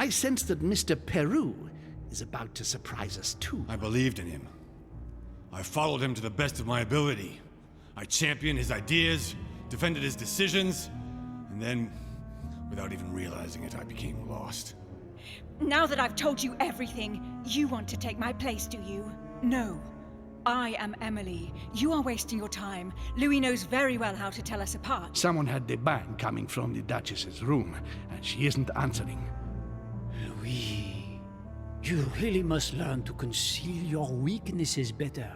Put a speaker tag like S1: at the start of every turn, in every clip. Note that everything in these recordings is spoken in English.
S1: I sense that Mr. Peru is about to surprise us too.
S2: I believed in him. I followed him to the best of my ability. I championed his ideas, defended his decisions, and then, without even realizing it, I became lost.
S3: Now that I've told you everything, you want to take my place, do you? No. I am Emily. You are wasting your time. Louis knows very well how to tell us apart.
S1: Someone had the bang coming from the Duchess's room, and she isn't answering.
S4: Louis, you really must learn to conceal your weaknesses better,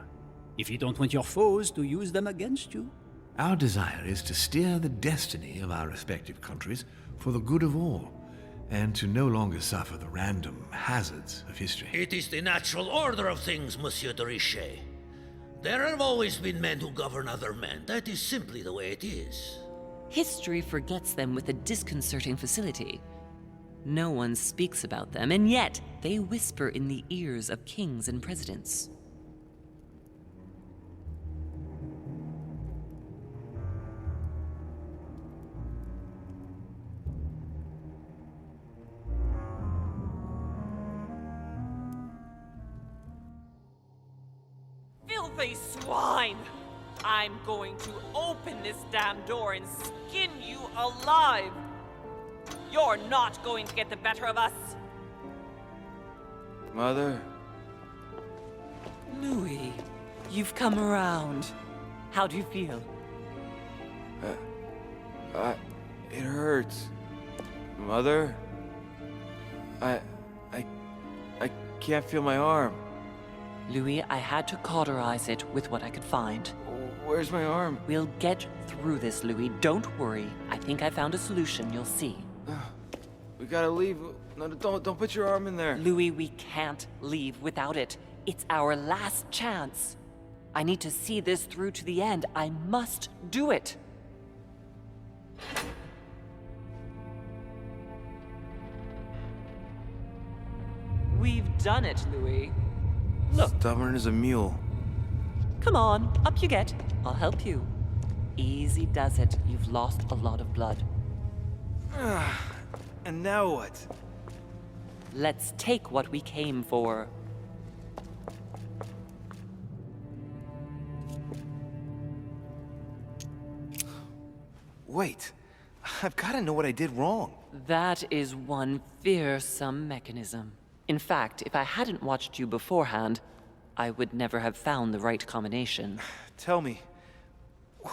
S4: if you don't want your foes to use them against you.
S5: Our desire is to steer the destiny of our respective countries for the good of all, and to no longer suffer the random hazards of history.
S6: It is the natural order of things, Monsieur de Richet. There have always been men who govern other men. That is simply the way it is.
S7: History forgets them with a disconcerting facility. No one speaks about them, and yet they whisper in the ears of kings and presidents.
S8: Filthy swine! I'm going to open this damn door and skin you alive! You're not going to get the better of us!
S9: Mother?
S8: Louis, you've come around. How do you feel?
S9: It hurts. Mother? I can't feel my arm.
S8: Louis, I had to cauterize it with what I could find.
S9: Where's my arm?
S8: We'll get through this, Louis. Don't worry. I think I found a solution. You'll see.
S9: We gotta leave. No, don't put your arm in there.
S8: Louis, we can't leave without it. It's our last chance. I need to see this through to the end. I must do it. We've done it, Louis. Look.
S9: Stubborn as a mule.
S8: Come on, up you get. I'll help you. Easy does it. You've lost a lot of blood.
S9: And now what?
S8: Let's take what we came for.
S9: Wait. I've gotta know what I did wrong.
S8: That is one fearsome mechanism. In fact, if I hadn't watched you beforehand, I would never have found the right combination.
S9: Tell me,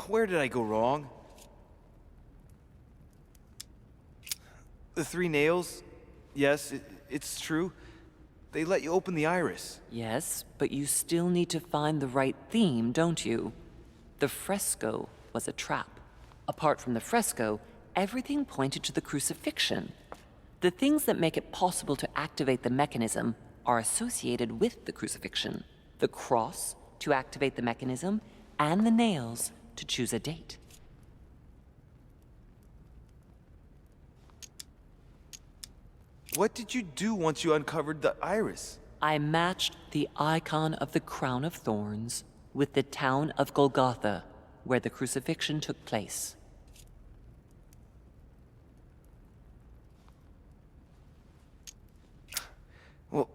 S9: where did I go wrong? The 3 nails? Yes, it's true. They let you open the iris.
S8: Yes, but you still need to find the right theme, don't you? The fresco was a trap. Apart from the fresco, everything pointed to the crucifixion. The things that make it possible to activate the mechanism are associated with the crucifixion. The cross to activate the mechanism, and the nails to choose a date.
S9: What did you do once you uncovered the iris?
S8: I matched the icon of the crown of thorns with the town of Golgotha, where the crucifixion took place.
S9: Well,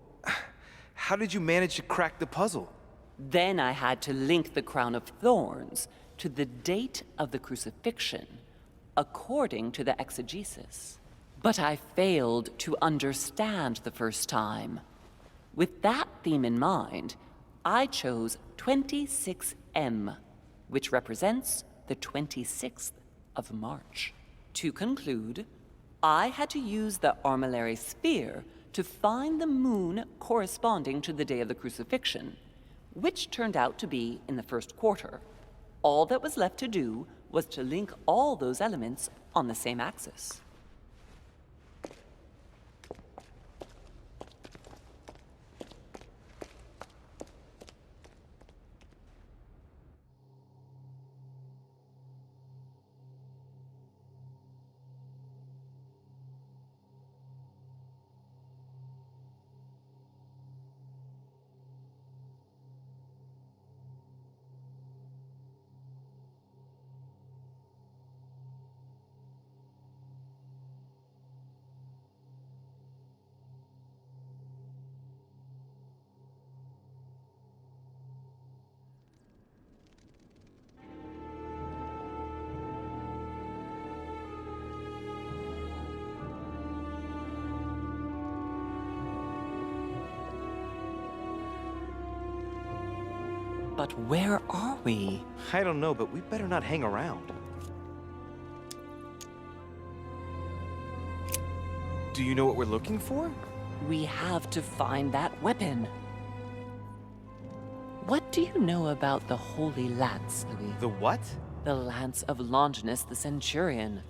S9: how did you manage to crack the puzzle?
S8: Then I had to link the crown of thorns to the date of the crucifixion, according to the exegesis. But I failed to understand the first time. With that theme in mind, I chose 26M, which represents the 26th of March. To conclude, I had to use the armillary sphere to find the moon corresponding to the day of the crucifixion, which turned out to be in the first quarter. All that was left to do was to link all those elements on the same axis. But where are we?
S9: I don't know, but we better not hang around. Do you know what we're looking for?
S8: We have to find that weapon. What do you know about the Holy Lance, Louis?
S9: The what?
S8: The Lance of Longinus the Centurion.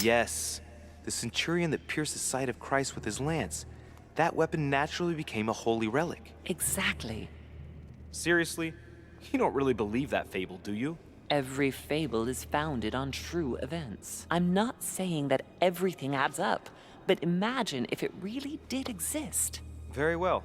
S9: Yes, the centurion that pierced the side of Christ with his lance. That weapon naturally became a holy relic.
S8: Exactly.
S9: Seriously? You don't really believe that fable, do you?
S8: Every fable is founded on true events. I'm not saying that everything adds up, but imagine if it really did exist.
S9: Very well.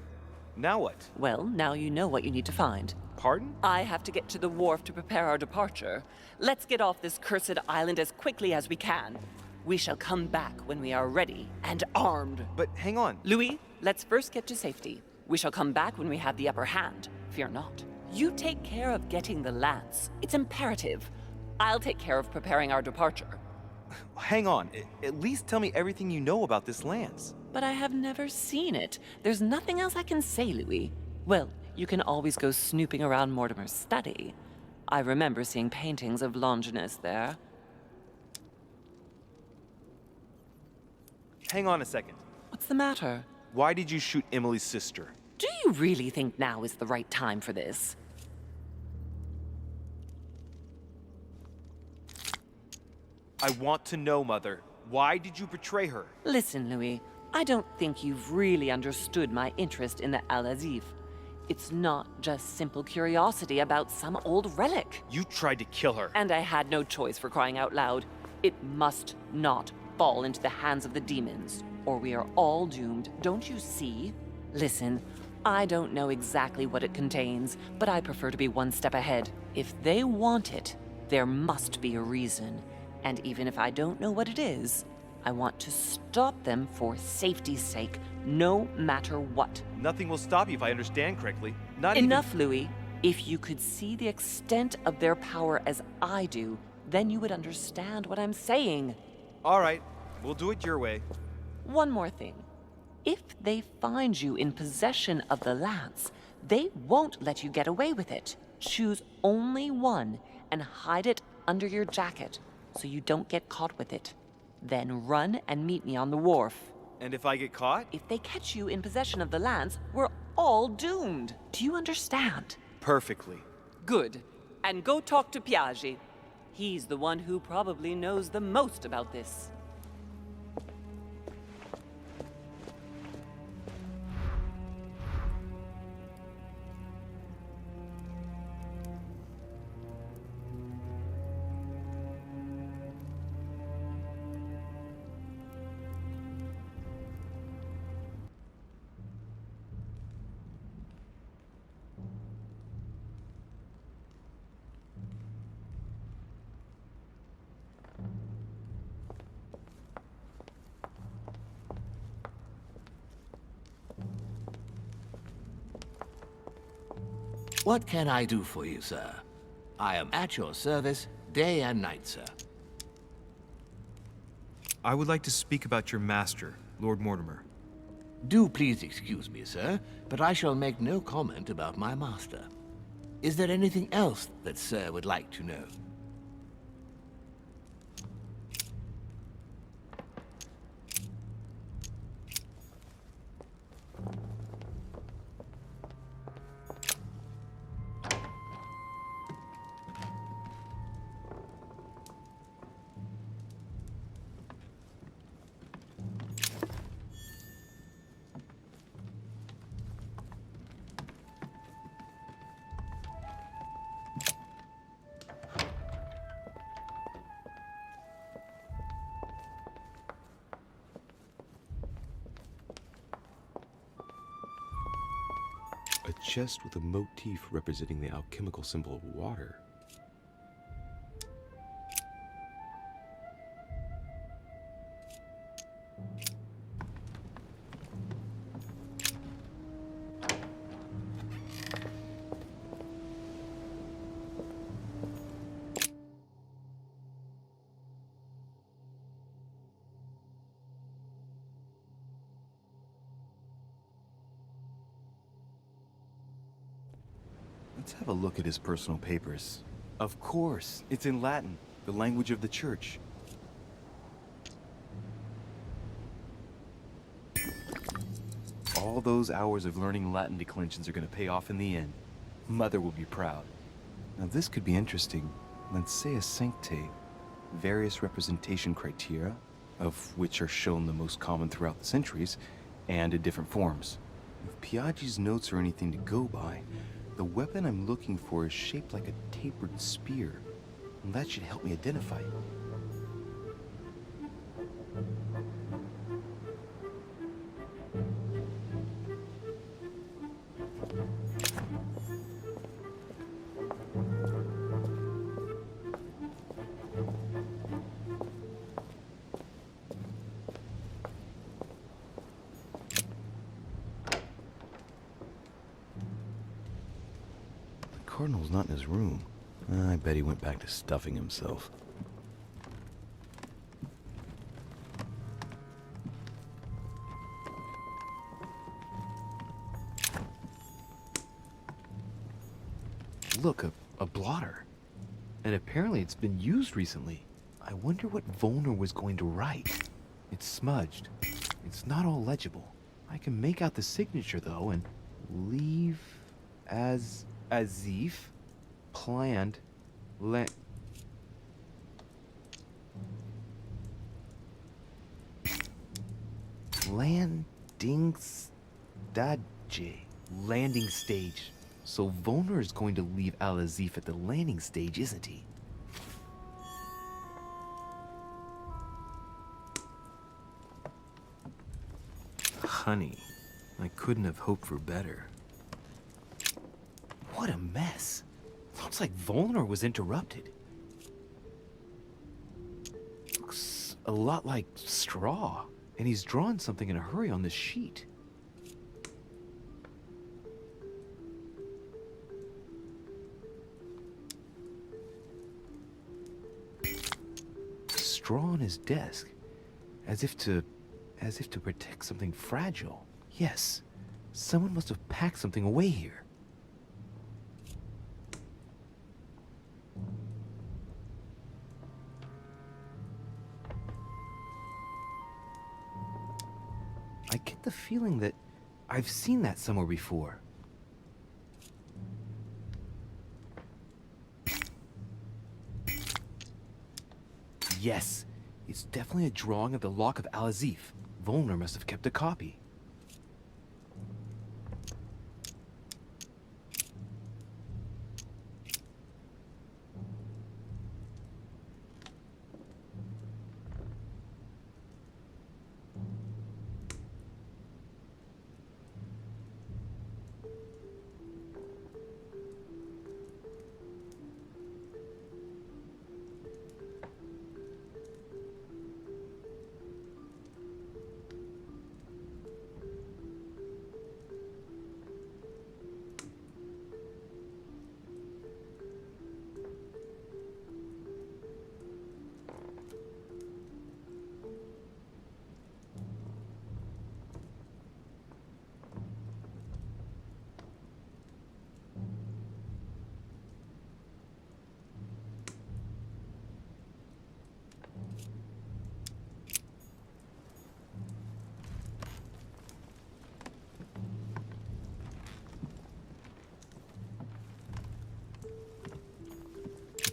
S9: Now what?
S8: Well, now you know what you need to find.
S9: Pardon?
S8: I have to get to the wharf to prepare our departure. Let's get off this cursed island as quickly as we can. We shall come back when we are ready and armed.
S9: But hang on.
S8: Louis, let's first get to safety. We shall come back when we have the upper hand. Fear not. You take care of getting the lance. It's imperative. I'll take care of preparing our departure.
S9: Hang on. At least tell me everything you know about this lance.
S8: But I have never seen it. There's nothing else I can say, Louis. Well, you can always go snooping around Mortimer's study. I remember seeing paintings of Longinus there.
S9: Hang on a second.
S8: What's the matter?
S9: Why did you shoot Emily's sister?
S8: Do you really think now is the right time for this?
S9: I want to know, Mother. Why did you betray her?
S8: Listen, Louis. I don't think you've really understood my interest in the Al-Azif. It's not just simple curiosity about some old relic.
S9: You tried to kill her.
S8: And I had no choice, for crying out loud. It must not fall into the hands of the demons, or we are all doomed, don't you see? Listen, I don't know exactly what it contains, but I prefer to be one step ahead. If they want it, there must be a reason. And even if I don't know what it is, I want to stop them for safety's sake, no matter what.
S9: Nothing will stop you if I understand correctly. Not
S8: Enough, Louis. If you could see the extent of their power as I do, then you would understand what I'm saying.
S9: All right, we'll do it your way.
S8: One more thing. If they find you in possession of the lance, they won't let you get away with it. Choose only one and hide it under your jacket so you don't get caught with it. Then run and meet me on the wharf.
S9: And if I get caught?
S8: If they catch you in possession of the lance, we're all doomed. Do you understand?
S9: Perfectly.
S8: Good. And go talk to Piaggi. He's the one who probably knows the most about this.
S10: What can I do for you, sir? I am at your service day and night, sir.
S11: I would like to speak about your master, Lord Mortimer.
S10: Do please excuse me, sir, but I shall make no comment about my master. Is there anything else that sir would like to know?
S12: A chest with a motif representing the alchemical symbol of water.
S13: Let's have a look at his personal papers. Of course, it's in Latin, the language of the church. All those hours of learning Latin declensions are going to pay off in the end. Mother will be proud. Now this could be interesting. Let's say a sancte. Various representation criteria, of which are shown the most common throughout the centuries, and in different forms. If Piaggi's notes are anything to go by, the weapon I'm looking for is shaped like a tapered spear, and that should help me identify it. Cardinal's not in his room. I bet he went back to stuffing himself. Look, a blotter. And apparently it's been used recently. I wonder what Volner was going to write. It's smudged. It's not all legible. I can make out the signature though, and leave as if planned landing stage. So Volner is going to leave Al-Azif at the landing stage, isn't he? Honey, I couldn't have hoped for better. What a mess. Looks like Volner was interrupted. Looks a lot like straw, and he's drawn something in a hurry on this sheet. Straw on his desk, as if to protect something fragile. Yes, someone must have packed something away here. I get the feeling that I've seen that somewhere before. Yes, it's definitely a drawing of the Lock of Al-Azif. Volner must have kept a copy.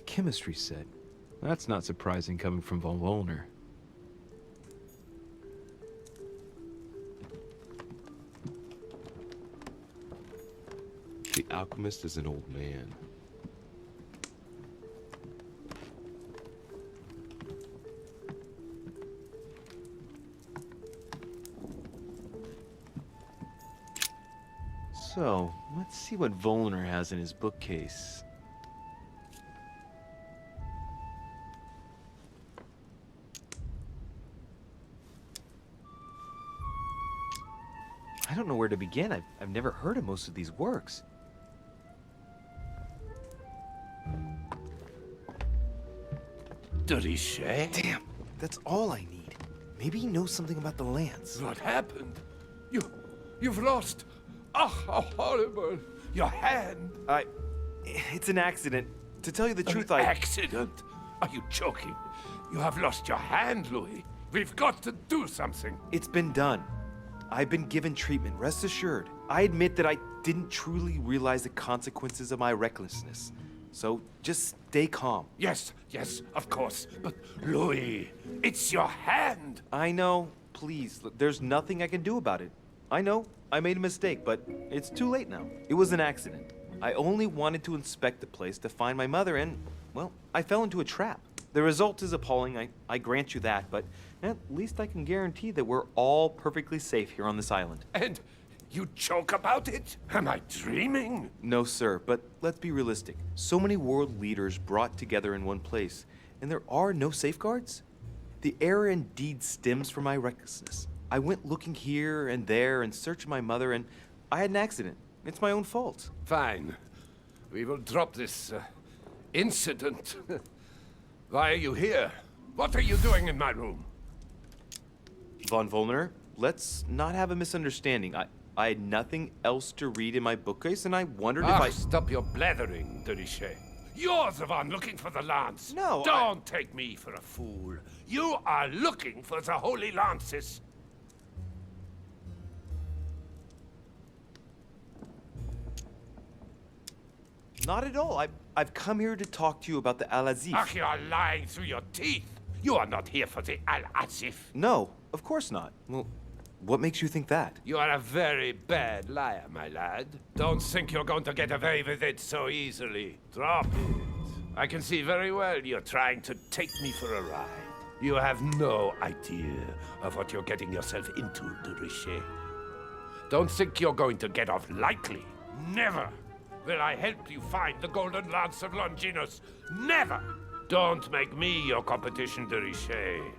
S13: Chemistry set. That's not surprising coming from von Volner.
S12: The alchemist is an old man.
S13: So, let's see what Volner has in his bookcase. I don't know where to begin. I've never heard of most of these works.
S1: De Richet?
S13: Damn, that's all I need. Maybe he knows something about the lance.
S1: What happened? You've lost. Ah, how horrible! Your hand.
S9: It's an accident. To tell you the truth,
S1: Accident? Are you joking? You have lost your hand, Louis. We've got to do something.
S9: It's been done. I've been given treatment, rest assured. I admit that I didn't truly realize the consequences of my recklessness. So just stay calm.
S1: Yes, of course. But Louis, it's your hand.
S9: I know. Please, there's nothing I can do about it. I know, I made a mistake, but it's too late now. It was an accident. I only wanted to inspect the place to find my mother and, well, I fell into a trap. The result is appalling, I grant you that, but at least I can guarantee that we're all perfectly safe here on this island.
S1: And you joke about it? Am I dreaming?
S9: No, sir, but let's be realistic. So many world leaders brought together in one place, and there are no safeguards? The error indeed stems from my recklessness. I went looking here and there in search of my mother, and I had an accident. It's my own fault.
S1: Fine. We will drop this incident. Why are you here? What are you doing in my room?
S9: Von Wollner, let's not have a misunderstanding. I had nothing else to read in my bookcase, and I wondered if I...
S1: Stop your blathering, de Richet. You're the one looking for the lance.
S9: No,
S1: Don't take me for a fool. You are looking for the Holy Lances.
S9: Not at all. I've come here to talk to you about the Al-Azif.
S1: Ach, you are lying through your teeth. You are not here for the Al-Azif.
S9: No, of course not. Well, what makes you think that?
S1: You are a very bad liar, my lad. Don't think you're going to get away with it so easily. Drop it. I can see very well you're trying to take me for a ride. You have no idea of what you're getting yourself into, de Richet. Don't think you're going to get off lightly. Never will I help you find the Golden Lance of Longinus. Never! Don't make me your competition, de Richet.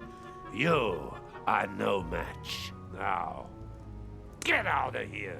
S1: You are no match. Now, get out of here!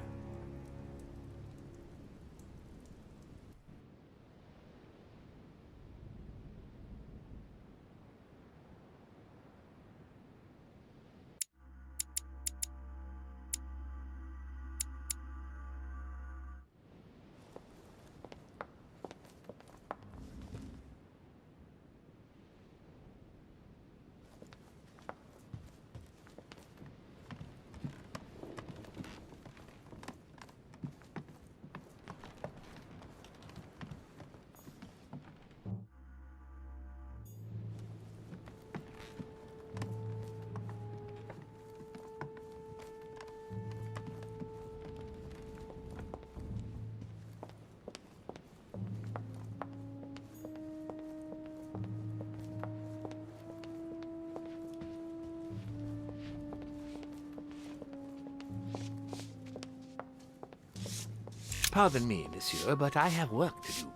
S10: Pardon me, monsieur, but I have work to do.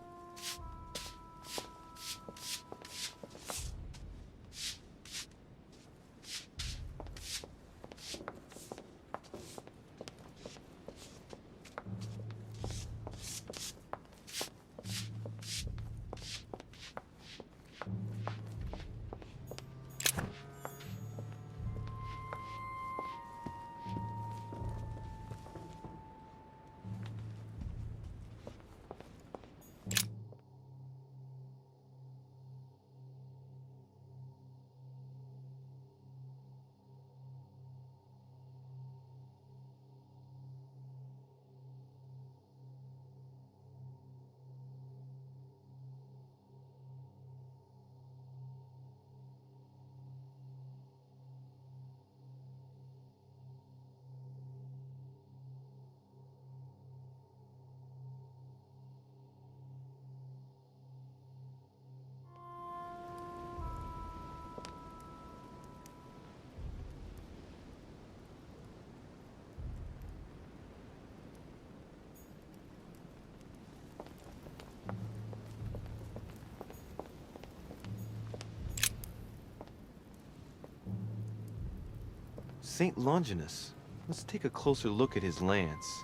S9: Saint Longinus. Let's take a closer look at his lance.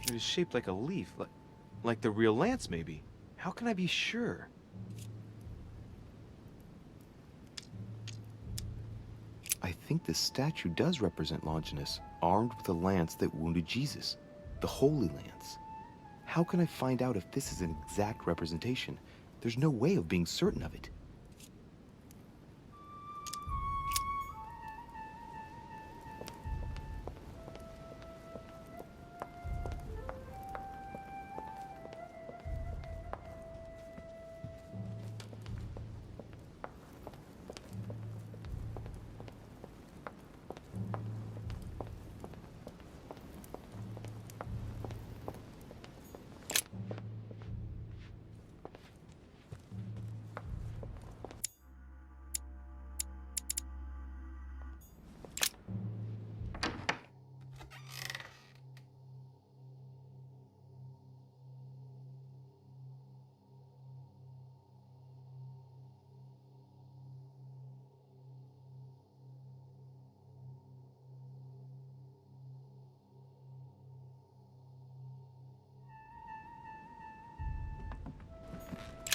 S9: It is shaped like a leaf, like the real lance, maybe. How can I be sure? I think this statue does represent Longinus, armed with a lance that wounded Jesus, the Holy Lance.
S13: how can I find out if this is an exact representation? There's no way of being certain of it.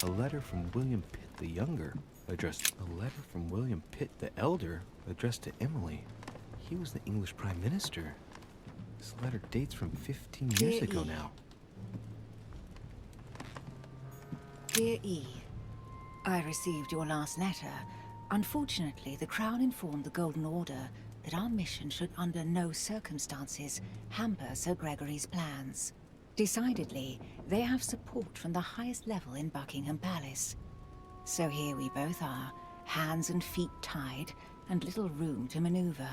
S13: A letter from William Pitt the Younger, addressed a letter from William Pitt the Elder, addressed to Emily. He was the English Prime Minister. This letter dates from 15 years ago now.
S14: Dear E, I received your last letter. Unfortunately, the Crown informed the Golden Order that our mission should under no circumstances hamper Sir Gregory's plans. Decidedly, they have support from the highest level in Buckingham Palace. So here we both are, hands and feet tied, and little room to maneuver.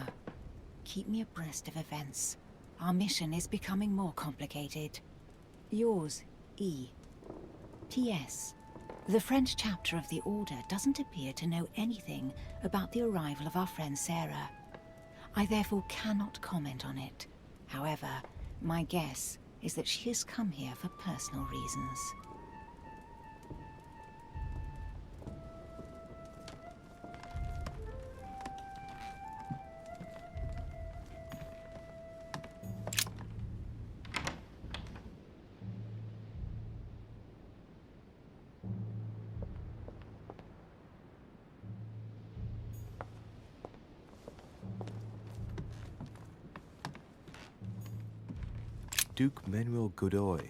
S14: Keep me abreast of events. Our mission is becoming more complicated. Yours, E. T.S. The French chapter of the Order doesn't appear to know anything about the arrival of our friend Sarah. I therefore cannot comment on it. However, my guess is that she has come here for personal reasons.
S13: Duke Manuel Godoy.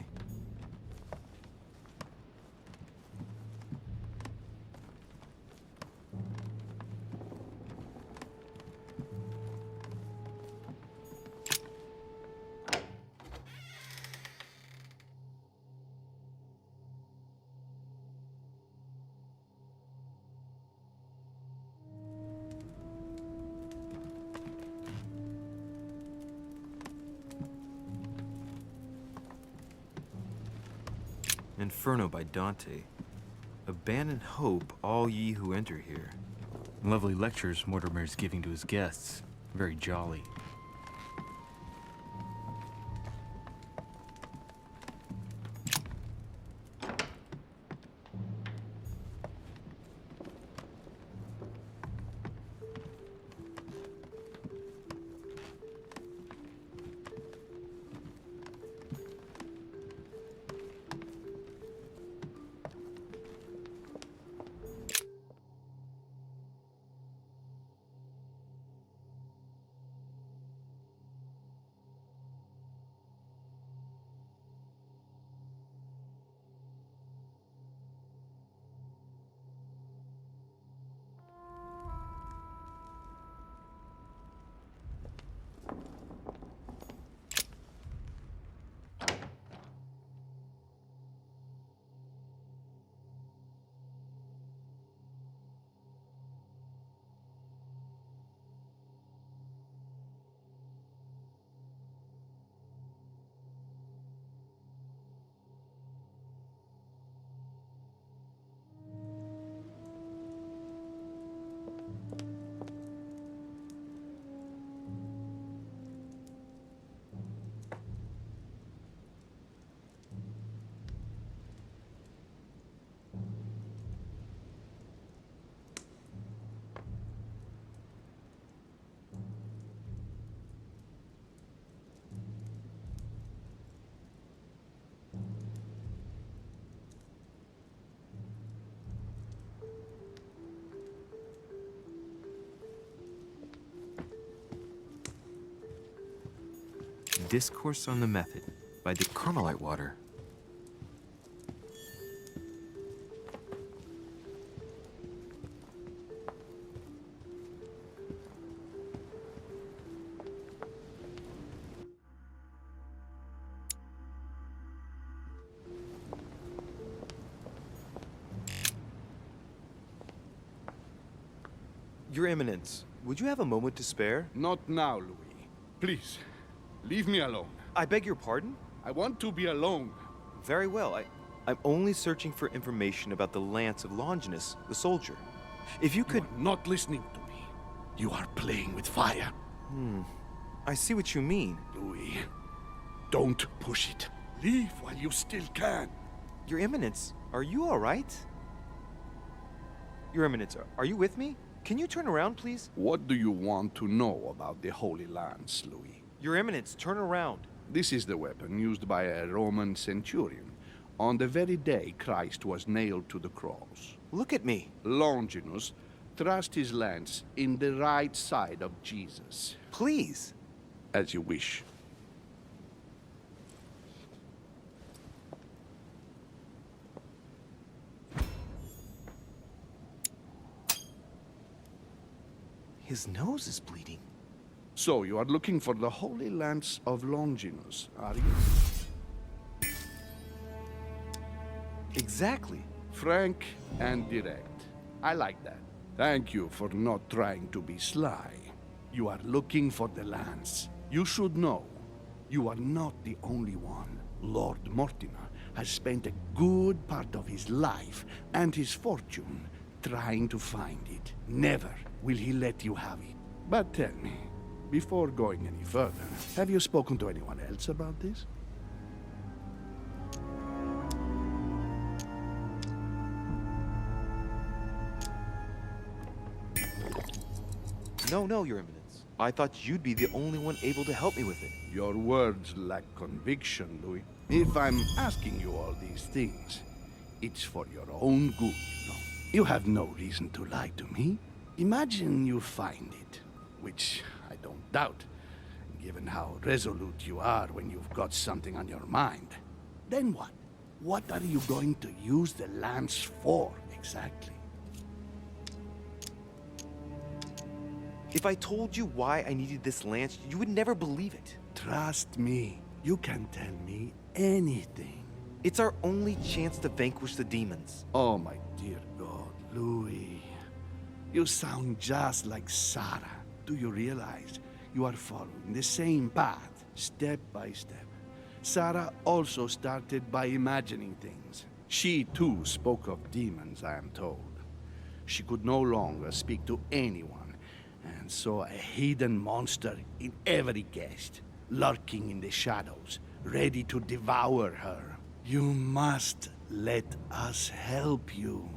S13: Inferno by Dante. Abandon hope, all ye who enter here. Lovely lectures Mortimer is giving to his guests. Very jolly. Discourse on the Method by the Carmelite Water.
S9: Your Eminence, would you have a moment to spare?
S15: Not now, Louis. Please, leave me alone.
S9: I beg your pardon?
S15: I want to be alone.
S9: Very well. I'm only searching for information about the lance of Longinus, the soldier. If you could...
S15: You are not listening to me. You are playing with fire.
S9: I see what you mean.
S15: Louis, don't push it. Leave while you still can.
S9: Your Eminence, are you all right? Your Eminence, are you with me? Can you turn around, please?
S15: What do you want to know about the Holy Lance, Louis?
S9: Your Eminence, turn around.
S15: This is the weapon used by a Roman centurion on the very day Christ was nailed to the cross.
S9: Look at me.
S15: Longinus thrust his lance in the right side of Jesus.
S9: Please.
S15: As you wish.
S9: His nose is bleeding.
S15: So, you are looking for the Holy Lance of Longinus, are you?
S9: Exactly.
S15: Frank and direct. I like that. Thank you for not trying to be sly. You are looking for the lance. You should know, you are not the only one. Lord Mortimer has spent a good part of his life and his fortune trying to find it. Never will he let you have it. But tell me, before going any further, have you spoken to anyone else about this?
S9: No, Your Eminence. I thought you'd be the only one able to help me with it.
S15: Your words lack conviction, Louis. If I'm asking you all these things, it's for your own good, you know. You have no reason to lie to me. Imagine you find it, which I don't doubt, given how resolute you are when you've got something on your mind. Then what? What are you going to use the lance for, exactly?
S9: If I told you why I needed this lance, you would never believe it.
S15: Trust me, you can tell me anything.
S9: It's our only chance to vanquish the demons.
S15: Oh, my dear God, Louis. You sound just like Sarah. Do you realize you are following the same path, step by step? Sarah also started by imagining things. She, too, spoke of demons, I am told. She could no longer speak to anyone, and saw a hidden monster in every guest, lurking in the shadows, ready to devour her. You must let us help you.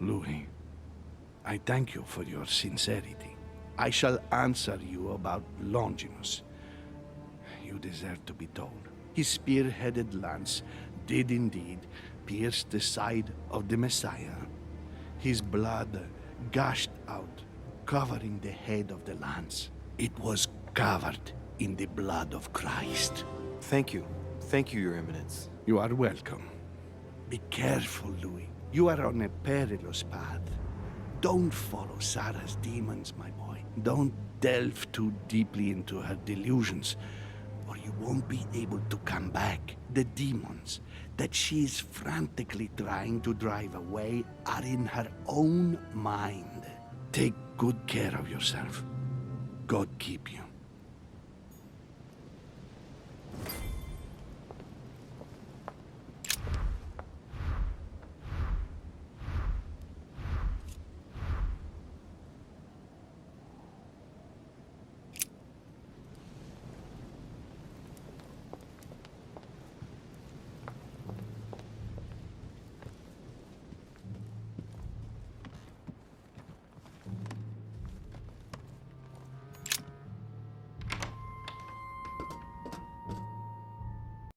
S15: Louis, I thank you for your sincerity. I shall answer you about Longinus. You deserve to be told. His spear-headed lance did indeed pierce the side of the Messiah. His blood gushed out, covering the head of the lance. It was covered in the blood of Christ.
S9: Thank you. Thank you, Your Eminence.
S15: You are welcome. Be careful, Louis. You are on a perilous path. Don't follow Sarah's demons, my boy. Don't delve too deeply into her delusions, or you won't be able to come back. The demons that she is frantically trying to drive away are in her own mind. Take good care of yourself. God keep you.